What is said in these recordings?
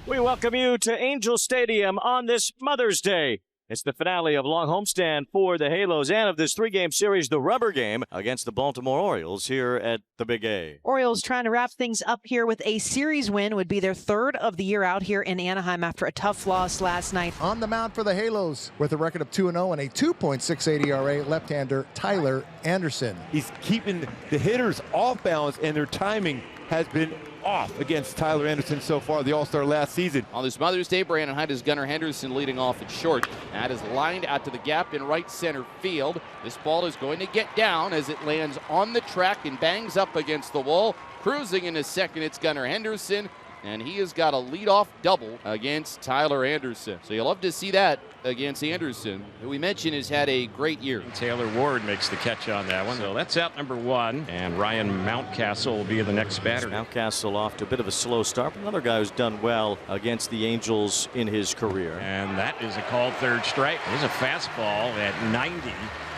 We welcome you to Angel Stadium on this Mother's Day. It's the finale of long homestand for the Halos and of this three-game series, the rubber game against the Baltimore Orioles here at the Big A. Orioles trying to wrap things up here with a series win. Would be their third of the year out here in Anaheim after a tough loss last night. On the mound for the Halos with a record of 2-0 and a 2.68 ERA, left-hander Tyler Anderson. He's keeping the hitters off balance, and their timing has been off against Tyler Anderson so far, the All-Star last season. On this Mother's Day, Brandon Hyde is Gunnar Henderson leading off at short. That is lined out to the gap in right center field. This ball is going to get down as it lands on the track and bangs up against the wall. Cruising in his second, it's Gunnar Henderson, and he has got a leadoff double against Tyler Anderson. So you'll love to see that against Anderson, who we mentioned has had a great year. Taylor Ward makes the catch on that one. So that's out number one, and Ryan Mountcastle will be the next batter. Mountcastle off to a bit of a slow start, but another guy who's done well against the Angels in his career. And that is a called third strike. There's a fastball at 90.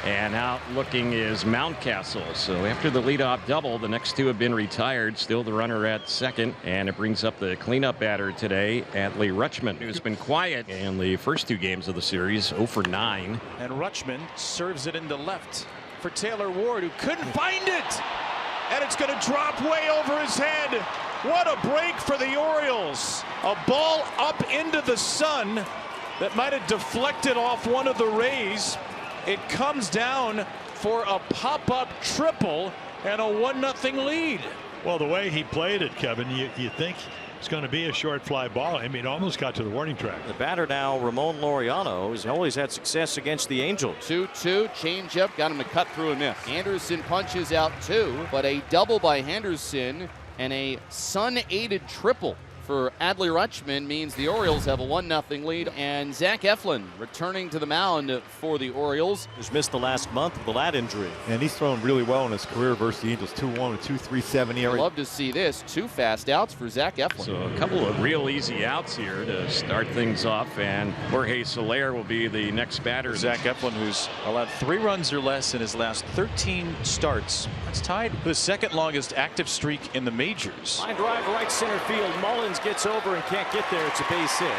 And out looking is Mountcastle. So after the leadoff double, the next two have been retired. Still the runner at second. And it brings up the cleanup batter today, Adley Rutschman, who's been quiet in the first two games of the series, 0 for 9. And Rutschman serves it into left for Taylor Ward, who couldn't find it. And it's going to drop way over his head. What a break for the Orioles. A ball up into the sun that might have deflected off one of the Rays. It comes down for a pop-up triple and a 1-0 lead. Well, the way he played it, Kevin, you think it's going to be a short fly ball. I mean, it almost got to the warning track. The batter now, Ramon Laureano, has always had success against the Angels. 2-2, changeup, got him to cut through and miss. Anderson punches out two, but a double by Henderson and a sun-aided triple for Adley Rutschman means the Orioles have a 1-0 lead, and Zach Eflin returning to the mound for the Orioles. He's missed the last month with the lat injury. And he's thrown really well in his career versus the Angels. 2-1 with 2.37 ERA. Love to see this. Two fast outs for Zach Eflin. So a couple of real easy outs here to start things off, and Jorge Soler will be the next batter. Zach Eflin, who's allowed 3 runs or less in his last 13 starts. That's tied for the second longest active streak in the majors. Line drive right center field. Mullins gets over and can't get there. It's a base hit.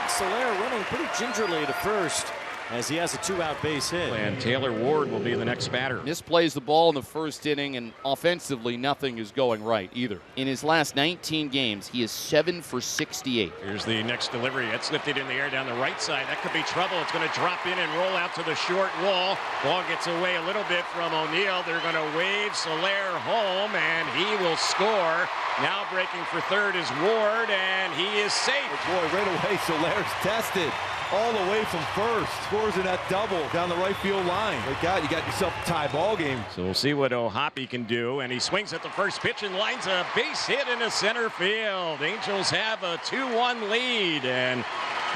Soler running pretty gingerly to first as he has a 2-out base hit. And Taylor Ward will be the next batter. Misplays the ball in the first inning, and offensively nothing is going right either. In his last 19 games, he is 7 for 68. Here's the next delivery. It's lifted in the air down the right side. That could be trouble. It's going to drop in and roll out to the short wall. Ball gets away a little bit from O'Neill. They're going to wave Soler home, and he will score. Now breaking for third is Ward, and he is safe. Boy, right away, Soler's tested all the way from first. Scores in that double down the right field line. My God, you got yourself a tie ball game. So we'll see what O'Hoppe can do, and he swings at the first pitch and lines a base hit into center field. Angels have a 2-1 lead, and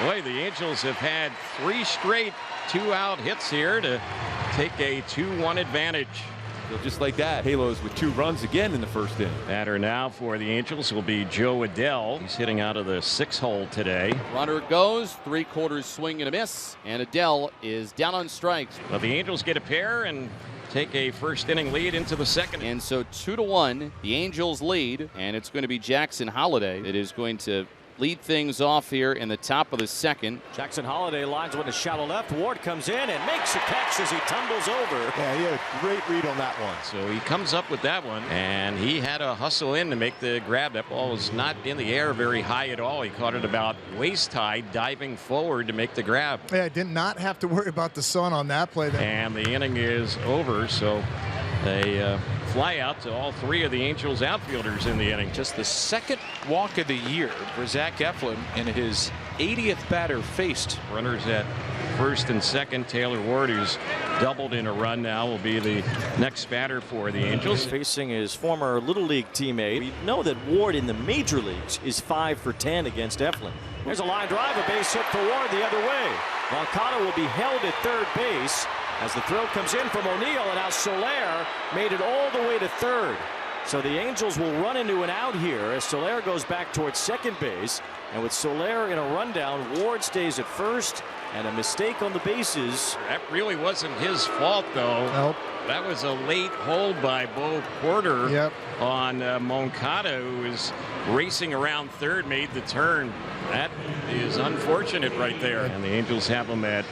boy, the Angels have had 3 straight 2-out hits here to take a 2-1 advantage. Just like that, Halos with 2 runs again in the first inning. Batter now for the Angels will be Joe Adell. He's hitting out of the 6-hole today. Runner goes, 3/4 swing and a miss, and Adell is down on strikes. But the Angels get a pair and take a first inning lead into the second. And so 2-1, the Angels lead, and it's going to be Jackson Holliday that is going to lead things off here in the top of the second. Jackson Holliday lines one to shallow left. Ward comes in and makes a catch as he tumbles over. Yeah, he had a great read on that one. So he comes up with that one, and he had to hustle in to make the grab. That ball was not in the air very high at all. He caught it about waist high, diving forward to make the grab. Yeah, did not have to worry about the sun on that play. And the inning is over, so they fly out to all 3 of the Angels outfielders in the inning. Just the second walk of the year for Zach Eflin, and his 80th batter faced. Runners at first and second. Taylor Ward, who's doubled in a run now, will be the next batter for the Angels. Facing his former Little League teammate. We know that Ward in the major leagues is 5 for 10 against Eflin. There's a line drive, a base hit for Ward the other way. Moncada will be held at third base as the throw comes in from O'Neill, and now Soler made it all the way to third. So the Angels will run into an out here as Soler goes back towards second base. And with Soler in a rundown, Ward stays at first, and a mistake on the bases. That really wasn't his fault, though. Nope. That was a late hold by Bo Porter on Moncada, who was racing around third, made the turn. That is unfortunate right there. And the Angels have him at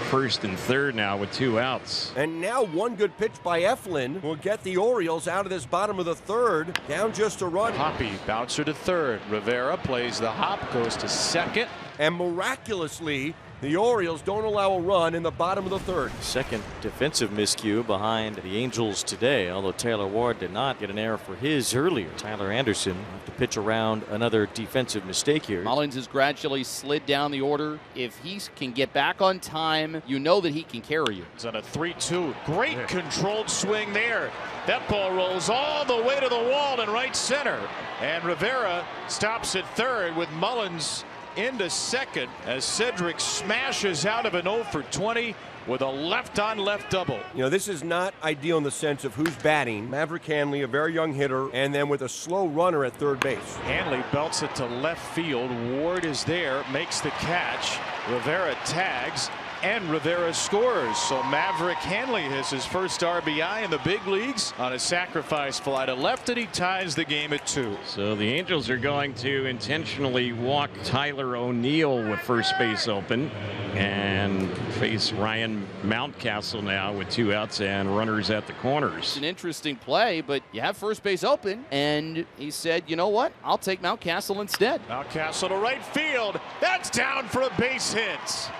first and third now with 2 outs. And now one good pitch by Eflin will get the Orioles out of this bottom of the third, down just a run. Hoppy, bouncer to third. Rivera plays the hop, goes to second. And miraculously, the Orioles don't allow a run in the bottom of the third. Second defensive miscue behind the Angels today, although Taylor Ward did not get an error for his earlier. Tyler Anderson will have to pitch around another defensive mistake here. Mullins has gradually slid down the order. If he can get back on time, you know that he can carry you. It's on a 3-2. Great controlled swing there. That ball rolls all the way to the wall in right center. And Rivera stops at third with Mullins into second as Cedric smashes out of an 0 for 20 with a left-on-left double. You know, this is not ideal in the sense of who's batting. Maverick Hanley, a very young hitter, and then with a slow runner at third base. Hanley belts it to left field. Ward is there, makes the catch. Rivera tags, and Rivera scores. So Maverick Hanley has his first RBI in the big leagues on a sacrifice fly to left, and he ties the game at 2. So the Angels are going to intentionally walk Tyler O'Neill with first base open and face Ryan Mountcastle now with 2 outs and runners at the corners. It's an interesting play, but you have first base open, and he said, you know what, I'll take Mountcastle instead. Mountcastle to right field. That's down for a base hit.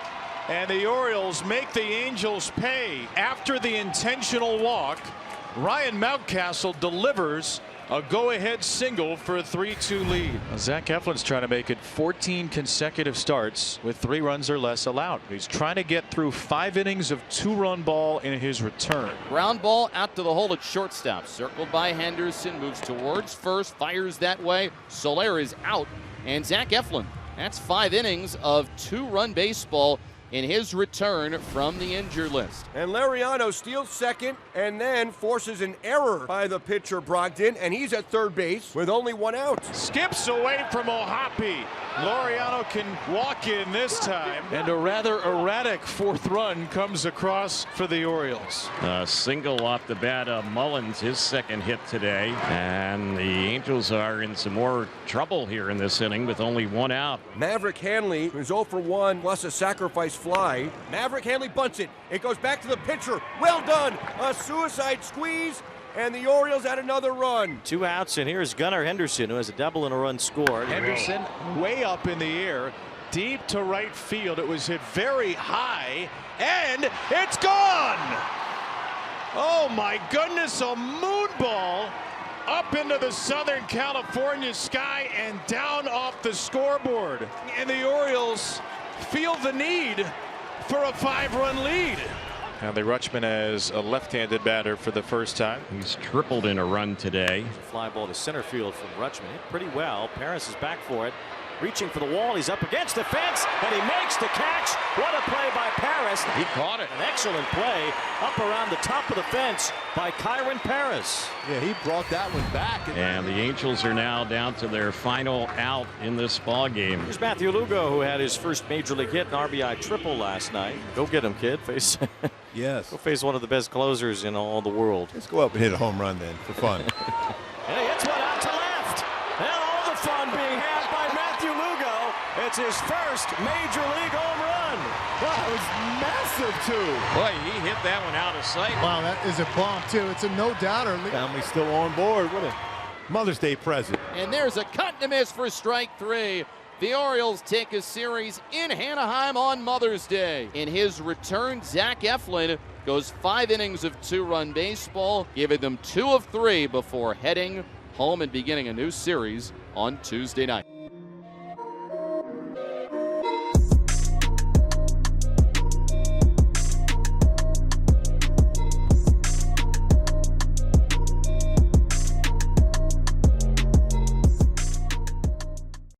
And the Orioles make the Angels pay. After the intentional walk, Ryan Mountcastle delivers a go-ahead single for a 3-2 lead. Zach Eflin's trying to make it 14 consecutive starts with 3 runs or less allowed. He's trying to get through 5 innings of 2-run ball in his return. Ground ball out to the hole at shortstop. Circled by Henderson, moves towards first, fires that way. Soler is out, and Zach Eflin. That's 5 innings of 2-run baseball in his return from the injured list. And Laureano steals second and then forces an error by the pitcher Brogdon, and he's at third base with only 1 out. Skips away from O'Hoppe. Laureano can walk in this time, and a rather erratic 4th run comes across for the Orioles. A single off the bat of Mullins, his second hit today, and the Angels are in some more trouble here in this inning with only 1 out. Maverick Hanley is 0 for 1 plus a sacrifice fly. Maverick Hanley bunts it. It goes back to the pitcher. Well done. A suicide squeeze, and the Orioles had another run. 2 outs, and here's Gunnar Henderson, who has a double and a run scored. Henderson way up in the air, deep to right field. It was hit very high, and it's gone. Oh my goodness, a moon ball up into the Southern California sky and down off the scoreboard. And the Orioles feel the need for a 5-run lead. Now the Rutschman as a left-handed batter for the first time. He's tripled in a run today. Fly ball to center field from Rutschman. Hit pretty well. Paris is back for it. Reaching for the wall. He's up against the fence, and he makes the catch. What a play by Paris. He caught it. An excellent play up around the top of the fence by Kyron Paris. Yeah, he brought that one back. And the Angels are now down to their final out in this ball game. Here's Matthew Lugo, who had his first major league hit, an RBI triple last night. Go get him, kid. Face. Yes. Go face one of the best closers in all the world. Let's go up and hit a home run then for fun. And he hits one out to left. And all the fun being had by Matthew Lugo. It's his first major league home run. That was massive too. Boy, he hit that one out of sight. Wow, that is a bomb too. It's a no-doubter. Family still on board. What a Mother's Day present. And there's a cut and a miss for strike 3. The Orioles take a series in Anaheim on Mother's Day. In his return, Zach Eflin goes 5 innings of 2-run baseball, giving them 2 of 3 before heading home and beginning a new series on Tuesday night.